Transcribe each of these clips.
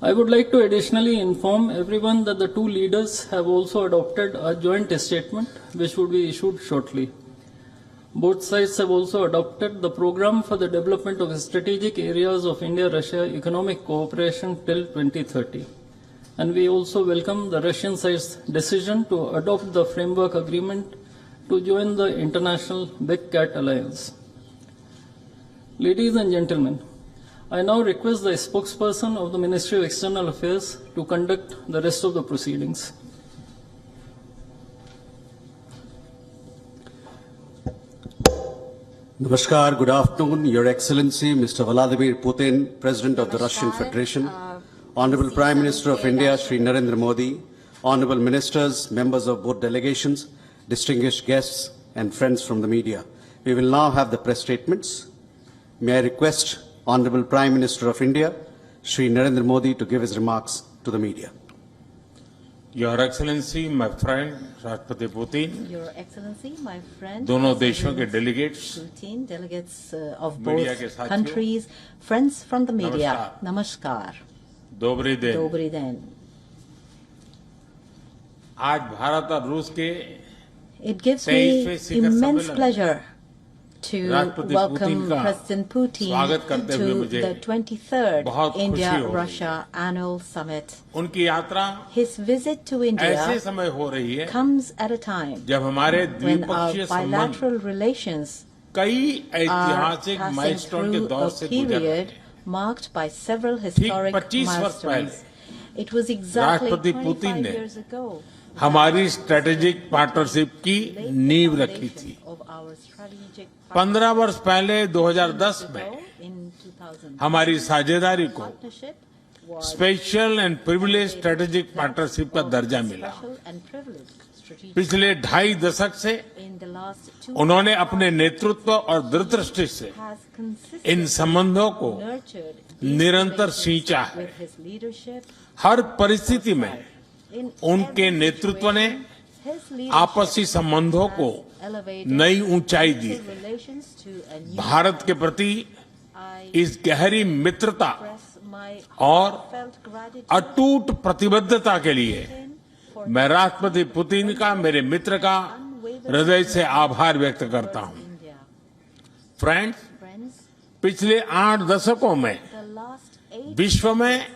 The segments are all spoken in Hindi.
I would like to additionally inform everyone that the two leaders have also adopted a joint statement which would be issued shortly. Both sides have also adopted the program for the development of strategic areas of India-Russia economic cooperation till 2030. And we also welcome the Russian side's decision to adopt the framework agreement to join the international Big Cat Alliance. Ladies and gentlemen, I now request the spokesperson of the Ministry of External Affairs to conduct the rest of the proceedings. Namaskar, good afternoon, Your Excellency, Mr. Vladimir Putin, President of the Russian Federation, Honorable Prime Minister of India, Shri Narendra Modi, Honorable Ministers, members of both delegations, distinguished guests, and friends from the media. We will now have the press statements. May I request Honorable Prime Minister of India, Shri Narendra Modi, to give his remarks to the media. Your Excellency, my friend, Rashtrapati Putin, Your Excellency, my friend, दोनों देशों के delegates, Putin, delegates of media के both साथियों, countries, friends from the media, Namaskar. दोबरी दिन। Dobry den. आज भारत और रूस के It gives 23वें me Shikhar immense सम्मेलन pleasure to राष्ट्रपति welcome पुतिन का President Putin स्वागत करते हुए to मुझे the 23rd बहुत खुशी हो रही है। India-Russia Annual Summit. उनकी यात्रा His visit to ऐसे India समय हो रही है comes at a time जब हमारे when our द्विपक्षीय संबंध bilateral relations कई are ऐतिहासिक passing माइलस्टोन के through दौर a से गुजर रहे period हैं। marked by several historic 25 वर्ष milestones. पहले It was exactly राष्ट्रपति पुतिन 25 ने years ago हमारी स्ट्रेटेजिक पार्टनरशिप की laid the नींव रखी foundation थी। of our strategic 15 वर्ष पहले 2010 partnership. में In 2000, हमारी साझेदारी को partnership was special and privilege strategic partnership का दर्जा मिला। special and privileged strategic. पिछले 2.5 दशक से In the last 2 उन्होंने अपने नेतृत्व और दूरदृष्टि से has इन consistently संबंधों को nurtured these निरंतर relations सींचा है। with his leadership. हर परिस्थिति में In उनके every नेतृत्व ने situation, his leadership आपसी संबंधों को has elevated नई ऊंचाई दी। relations to a new Bharat के प्रति I इस गहरी मित्रता express my और heartfelt gratitude अटूट प्रतिबद्धता के लिए for मैं राष्ट्रपति पुतिन का, मेरे मित्र का हृदय से आभार व्यक्त करता हूं। India. फ्रेंड्स, Friends, पिछले 8 दशकों में the last 8 विश्व में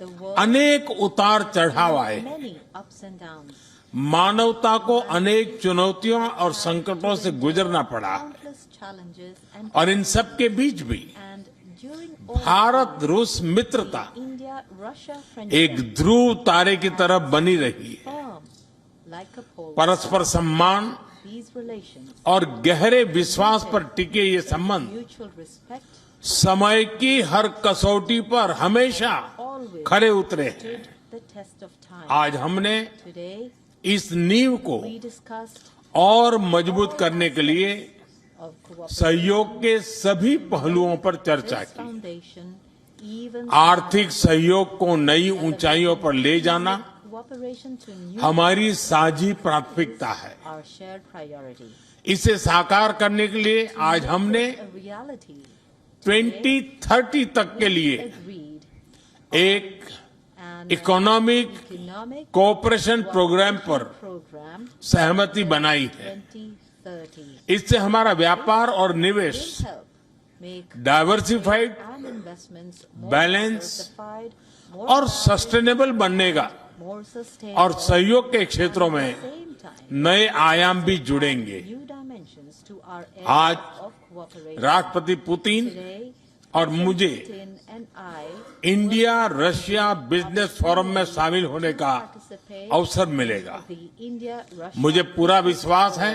the world अनेक उतार चढ़ाव आए। many ups and downs, मानवता को अनेक चुनौतियों और संकटों से गुजरना पड़ा है। countless challenges and और इन सब के बीच भी and during all भारत रूस मित्रता India-Russia एक friendship ध्रुव तारे की तरह बनी रही है। firm like a pole. परस्पर सम्मान These relations, और गहरे विश्वास पर टिके ये संबंध mutual respect, समय की हर कसौटी पर हमेशा always खरे उतरे हैं। stood the test of time. आज हमने Today, इस नींव को we discussed और मजबूत करने के लिए of cooperation. सहयोग के सभी पहलुओं पर चर्चा This की। foundation even आर्थिक सहयोग को नई ऊंचाइयों पर ले जाना cooperation to new हमारी साझी प्राथमिकता है। our shared priority. इसे साकार करने के लिए आज हमने A reality 2030 तक के लिए agreed एक and economic economic cooperation program पर program सहमति बनाई है। 2030 इससे हमारा व्यापार और निवेश will help make diversified and investments more Balance diversified, more और balanced, सस्टेनेबल बनने का more sustainable, और सहयोग के क्षेत्रों at में the same time, नए आयाम भी जुड़ेंगे। new dimensions to our आज area of cooperation. राष्ट्रपति पुतिन Today, और मुझे Putin and I India Russia business forum में शामिल होने का participate अवसर मिलेगा। in the India-Russia मुझे पूरा विश्वास है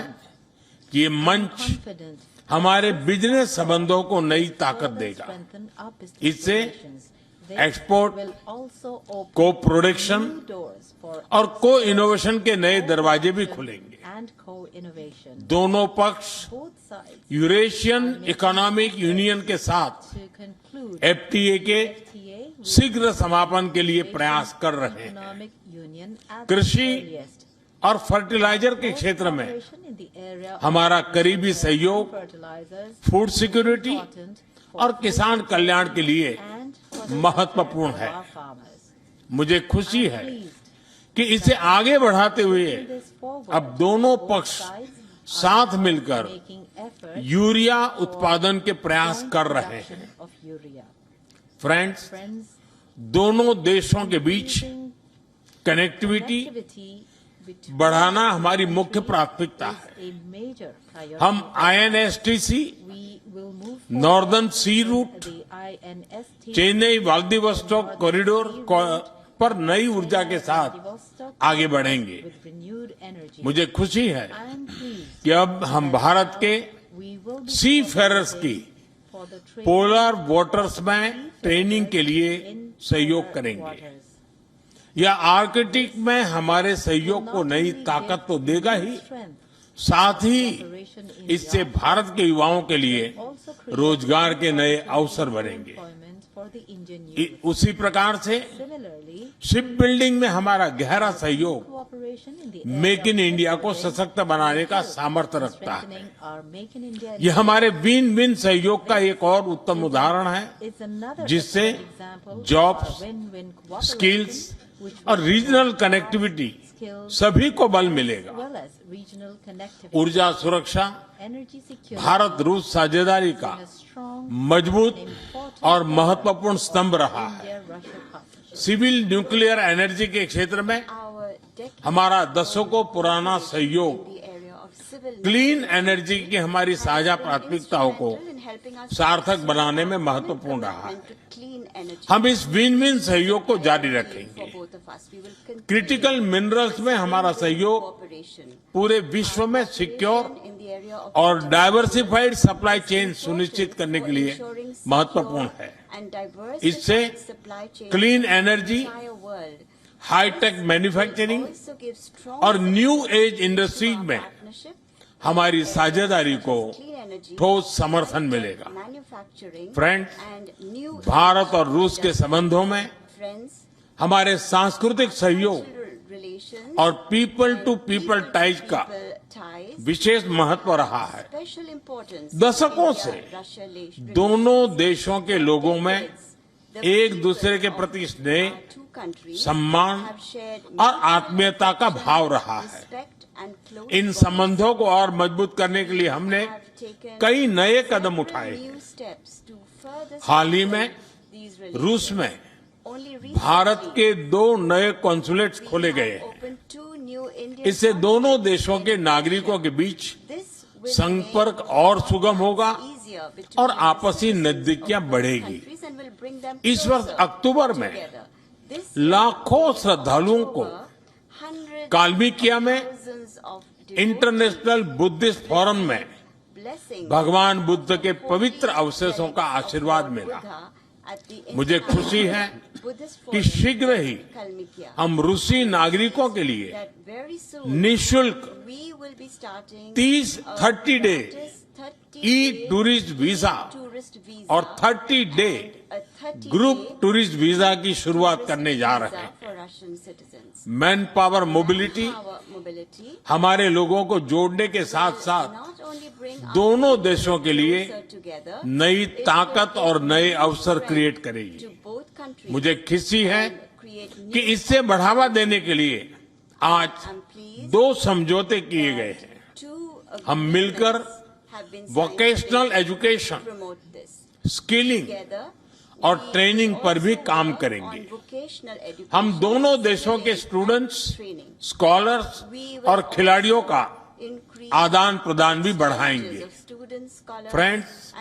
कि ये मंच confident हमारे बिजनेस संबंधों को नई ताकत further देगा। strengthen our business इससे relations. They export, will also open को प्रोडक्शन new doors for और को इनोवेशन के नए दरवाजे भी खुलेंगे। and co-innovation. दोनों पक्ष Both sides Eurasian economic union के साथ to conclude एफटीए के FTA with शीघ्र समापन के लिए प्रयास कर रहे हैं। economic union at कृषि the earliest. और फर्टिलाइजर के क्षेत्र में Cooperation in the area of हमारा करीबी सहयोग fertilizers, food security important for और किसान कल्याण के लिए and for the महत्वपूर्ण welfare है। of our farmers. मुझे खुशी है कि इसे आगे बढ़ाते हुए अब दोनों पक्ष साथ मिलकर यूरिया उत्पादन के प्रयास कर रहे हैं। फ्रेंड्स, दोनों देशों के बीच कनेक्टिविटी बढ़ाना हमारी मुख्य प्राथमिकता है। हम INSTC, नॉर्दर्न सी रूट, चेन्नई व्लादिवोस्टोक कॉरिडोर पर नई ऊर्जा के साथ आगे बढ़ेंगे। मुझे खुशी है कि अब हम भारत के सी फेरर्स की पोलर वाटर्स में ट्रेनिंग के लिए सहयोग करेंगे। यह आर्कटिक में हमारे सहयोग को नई ताकत तो देगा ही, साथ ही इससे भारत के युवाओं के लिए रोजगार के नए अवसर बनेंगे। उसी प्रकार से शिप बिल्डिंग में हमारा गहरा सहयोग मेक इन इंडिया को सशक्त बनाने का सामर्थ्य रखता है। यह हमारे विन विन सहयोग का एक और उत्तम उदाहरण है, जिससे जॉब्स, स्किल्स और रीजनल कनेक्टिविटी सभी को बल मिलेगा। ऊर्जा सुरक्षा भारत रूस साझेदारी का मजबूत और महत्वपूर्ण स्तंभ रहा है। सिविल न्यूक्लियर एनर्जी के क्षेत्र में हमारा दशकों पुराना सहयोग क्लीन एनर्जी की हमारी साझा प्राथमिकताओं को सार्थक बनाने में महत्वपूर्ण रहा है। हम इस विन विन सहयोग को जारी रखेंगे। क्रिटिकल मिनरल्स में हमारा सहयोग पूरे विश्व में सिक्योर और डाइवर्सिफाइड सप्लाई चेन सुनिश्चित करने के लिए महत्वपूर्ण है। इससे क्लीन एनर्जी, हाईटेक मैन्युफैक्चरिंग और न्यू एज इंडस्ट्रीज में हमारी साझेदारी को ठोस समर्थन मिलेगा। फ्रेंड्स, भारत और रूस के संबंधों में हमारे सांस्कृतिक सहयोग और पीपल टू पीपल टाइज का विशेष महत्व रहा है। दशकों से दोनों देशों के लोगों में एक दूसरे के प्रति स्नेह, सम्मान और आत्मीयता का भाव रहा है। इन संबंधों को और मजबूत करने के लिए हमने कई नए कदम उठाए हैं। हाल ही में रूस में भारत के 2 नए कॉन्सुलेट्स खोले गए हैं। इससे दोनों देशों के नागरिकों के बीच संपर्क और सुगम होगा और आपसी नजदीकियां बढ़ेगी। इस वर्ष अक्टूबर में लाखों श्रद्धालुओं को काल्मिकिया में इंटरनेशनल बुद्धिस्ट फोरम में भगवान बुद्ध के पवित्र अवशेषों का आशीर्वाद मिला। मुझे खुशी है कि शीघ्र ही हम रूसी नागरिकों के लिए निःशुल्क 30 डे ई टूरिस्ट वीजा और 30 डे ग्रुप टूरिस्ट वीजा की शुरुआत करने जा रहे हैं। मैन पावर मोबिलिटी हमारे लोगों को जोड़ने के साथ साथ दोनों देशों के लिए नई ताकत और नए अवसर क्रिएट करेगी। मुझे खुशी है कि इससे बढ़ावा देने के लिए आज 2 समझौते किए गए हैं। हम मिलकर वोकेशनल एजुकेशन, स्किलिंग और ट्रेनिंग पर भी काम करेंगे। हम दोनों देशों के स्टूडेंट्स, स्कॉलर्स और खिलाड़ियों का आदान प्रदान भी बढ़ाएंगे। फ्रेंड्स,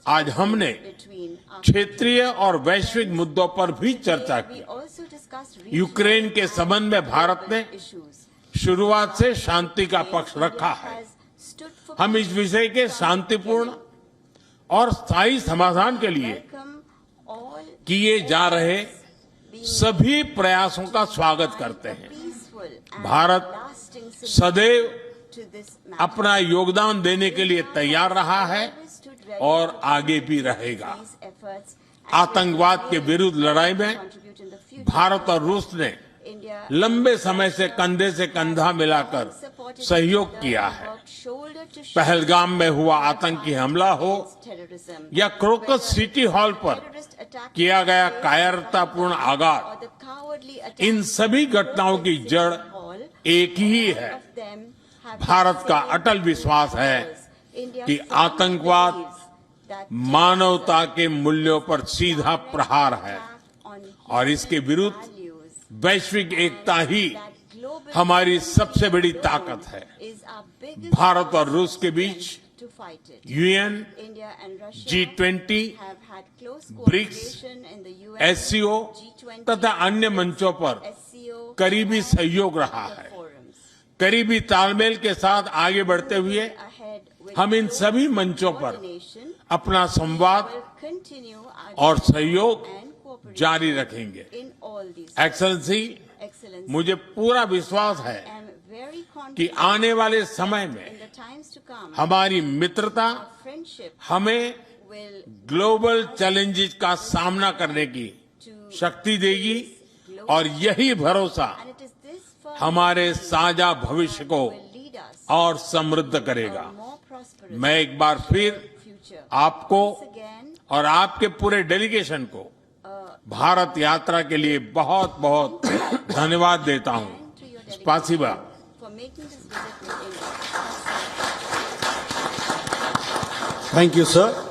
आज हमने क्षेत्रीय और वैश्विक मुद्दों पर भी चर्चा की। यूक्रेन के संबंध में भारत ने शुरुआत से शांति का पक्ष रखा है। हम इस विषय के शांतिपूर्ण और स्थायी समाधान के लिए किए जा रहे सभी प्रयासों का स्वागत करते हैं। भारत सदैव अपना योगदान देने के लिए तैयार रहा है और आगे भी रहेगा। आतंकवाद के विरुद्ध लड़ाई में भारत और रूस ने लंबे समय से कंधे से कंधा मिलाकर सहयोग किया है। पहलगाम में हुआ आतंकी हमला हो terrorism, या क्रोकस सिटी हॉल पर terrorist attack किया गया कायरतापूर्ण आघात, or the cowardly attack इन सभी घटनाओं की जड़ hall, एक ही है। of them have भारत का the same अटल विश्वास है India कि firmly आतंकवाद believes that मानवता के मूल्यों पर सीधा प्रहार है attack on और इसके विरुद्ध values वैश्विक एकता ही that global हमारी सबसे बड़ी ताकत है। is our biggest भारत और रूस के बीच to fight it. UN, India and Russia G20, have had close BRICS, cooperation in the UN, SCO G20, तथा अन्य मंचों पर SCO, करीबी सहयोग रहा है। forums. करीबी तालमेल के साथ आगे बढ़ते हुए Ahead with हम इन close सभी मंचों पर coordination, अपना संवाद will continue our और सहयोग and cooperation जारी रखेंगे। in all these excellency, excellence. मुझे पूरा विश्वास है I am very कि confident आने वाले समय in में the times to come, हमारी मित्रता our friendship हमें will ग्लोबल चैलेंजेस का सामना करने की to शक्ति देगी और यही भरोसा and it is this firm हमारे साझा भविष्य को will lead us और समृद्ध करेगा। a more prosperous मैं एक बार फिर future. आपको Once again, और आपके पूरे डेलीगेशन को भारत यात्रा के लिए बहुत बहुत धन्यवाद देता हूँ। and to your delegation स्पासिबा। for making this visit to India. Thank you, sir.